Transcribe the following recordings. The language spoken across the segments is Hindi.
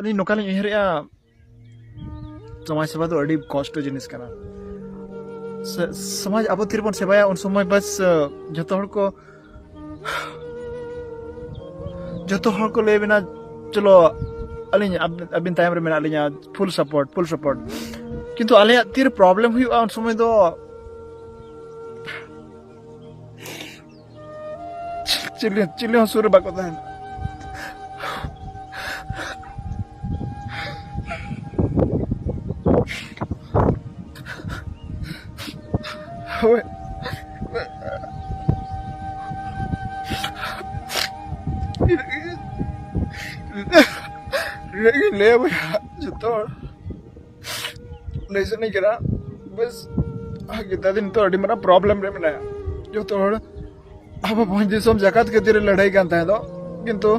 अली नोकाली उहरेया समाज सेवा तो अड़ी कष्ट जिनिस कना समाज अब तिरबन सेवाया उन समय बस जो को ले बिना चलो अली अबिन टाइम रे मेना अलिया फुल सपोर्ट किंतु आले तीर प्रॉब्लम हुई उन समय दो चिल्ली सुर बाको तहन होय ले जो नहीं नहीं करा बस kita दिन तो अड़ी मरा प्रॉब्लम रे मेना जो तो अब भोज दिसम जकात के तीर लड़ाई कान ताहे दो किंतु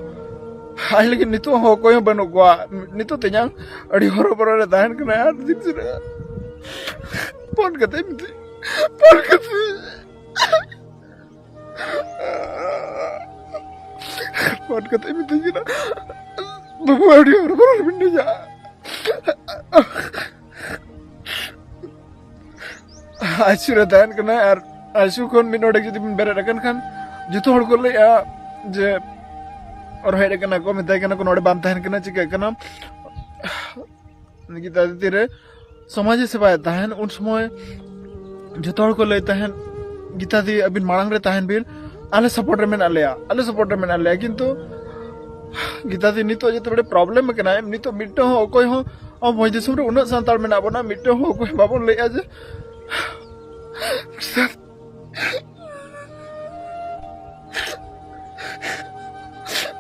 आई लेकिन नितो हो कोई बनो गवा नितो तेजांग अड़ी हरो बरो रे ताहन कना यार दिन से फोन करते मिते जना बाबू अड़ी हरो बरो बिंदे जा आशु रे ताहन कना यार आशु खन मिनोडे जदि बेरे रकन खान जितो हड़ को ले जे और हेड कना को मिताय कना को नोडे बाम ताहन कना चिका कना गीता तीरे समाज सेवा ताहन उन समय जितो हड़ को ले ताहन गीता दी अबिन मांग रे ताहन बिल आले सपोर्ट रे मेन आले किंतु गीता दी नितो जते बड़े प्रॉब्लम कना नितो मिटो हो कोई हो अब भोज दिसम रे उना सांताल मेना बना मिटो हो कोई बाबन ले जे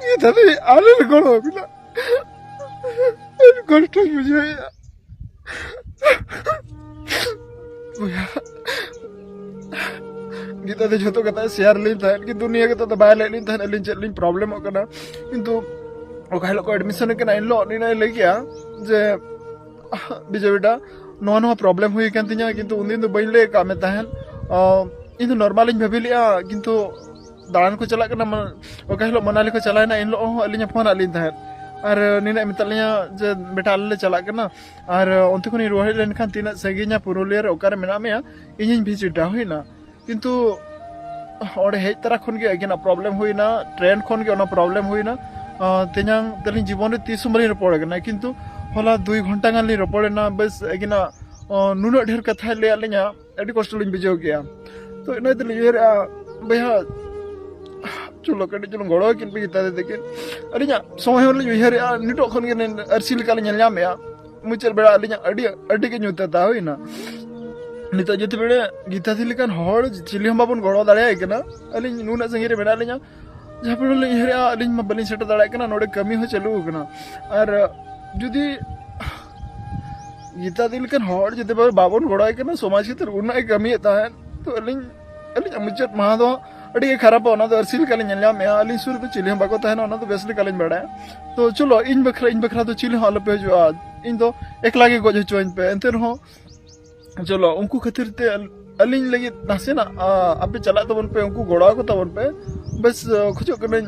ये तभी आले लगो बिना कष्ट मुझे गीता दे जो तो कहता है शेयर लिन था कि दुनिया के तो बाय लिन था लिन चलिन प्रॉब्लम होकना किंतु ओ कहलो को एडमिशन के ना इन लो नि ले गया जे बिजे बेटा नो प्रॉब्लम हुई कान तिया किंतु उन दिन तो बइले का में ताहन इन तो नॉर्मल इन भाभी लिया किंतु दान को चला करना ओ कहलो मनाली को चला ना इन लो अलिया फोन आलिन ताहन और निना मितलिया जे बेटा ले चला करना और उनते को नि रोहे लेन खान तिना सगिना पुरुलिया रे ओकार मेना में इन भिजिटा होइना किंतु और हे तरह खन के अगिना प्रॉब्लम होइना ट्रेन खन के ओना प्रॉब्लम होइना तेजांग तलिन जीवन रे 30 मरी रपड़ करना किंतु होला 2 घंटा गान ली रपड़ना बस अगिना नुना ढेर कथा ले आलिया अडी कष्ट लिन बिजो गया तो इना तली ये भैया चलो कडी चलो गड़ो किन गीता दे देकिन अलिया समय होल उहर निटो खन के अरसिल काल नेल नामया मुचल बेड़ा अलिया अडी के नुता ता होइना नितो जति बेड़े गीता थी लेकिन हर चिली हम बाबन गड़ो दाड़े आइकना अली नुना संगे रे बेड़ा अलिया जहां पर उहर अली म बलिन सेट दाड़े कना नोडे कमी हो चलू कना और जुदी गीता दी लेकिन हर जति बाबन गड़ो आइकना समाज के तर उना कमी ताहन तो अली मुचत मा दो अड़ी खराब होना तो अरसिल काली नेला में अली सुर तो चिली हम बाको ताहन ओना तो बेसले काली बड़ा तो चलो इन बखरा तो चिली हल पे जो इन तो एकला के गोज चोइन पे एंते हो चलो उनको खातिर ते अलिन लगी नासे ना आपे चला तबन पे उनको गोड़ा को तबन पे बस खुजो कने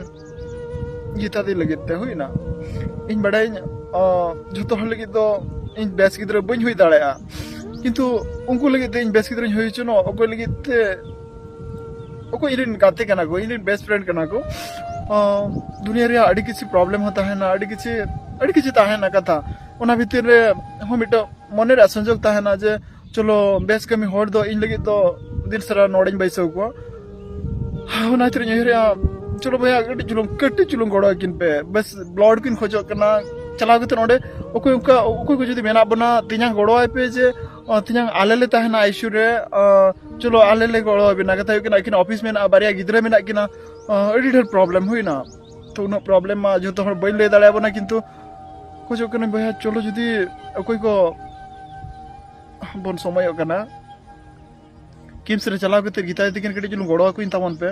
गीता दी लगी ते हुई ना इन बड़ाई जो तो लगी तो इन बेस गिद्र बन हुई दाड़या किंतु उनको लगी ते इन बेस गिद्र हुई चनो ओको लगी ते ओको इरिन गाते कना को इरिन बेस्ट फ्रेंड कना को दुनिया रे अड़ी किसी प्रॉब्लम होता है ना अड़ी किसी ताहे ना कथा ओना भीतर रे हो मिटो मने रे संजोग ताहे ना जे चलो बेस कमी होड़ दो इन लगी तो दिन सरा नोडिन बैसो को होना तिर रे चलो भैया कट्टी चुलुम गड़ो किन पे बस ब्लड किन खोजो कना चला गते नोडे ओको को जदी मेना बना तिना गड़ो आइ पे जे तिना आले ले ताहे ना आइसु रे चलो आले ले गड़ो बिना कथा किन किन ऑफिस में ना बारिया गिद्रे में ना किना अडी ढेर प्रॉब्लम हुई ना तो उन प्रॉब्लम मा जो तो बई ले दाड़े बना किंतु खोजो कने भैया चलो जदी कोई को बन समय कना किम्स रे चलाव कते गीता दिकिन कटी चलू गड़ो को तमन पे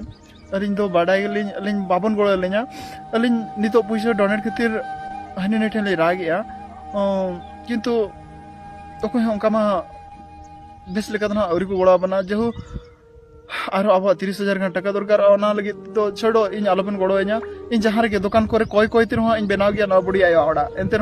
अलिन तो बाडाई अलिन बाबन गड़ो लेना अलिन नितो पैसा डोनेट खातिर हने नेठे ले रागिया किंतु ओको हमका मा बेस लेका ना औरी को गड़ा बना जेहु आरो अब 30,000 टाका दरकार ओना लगी तो छड़ो इन आलोपन गड़ो इन जहां रे दुकान करे कोई तीर इन बनाव गया ना बुढ़ी आयो ओड़ा एंते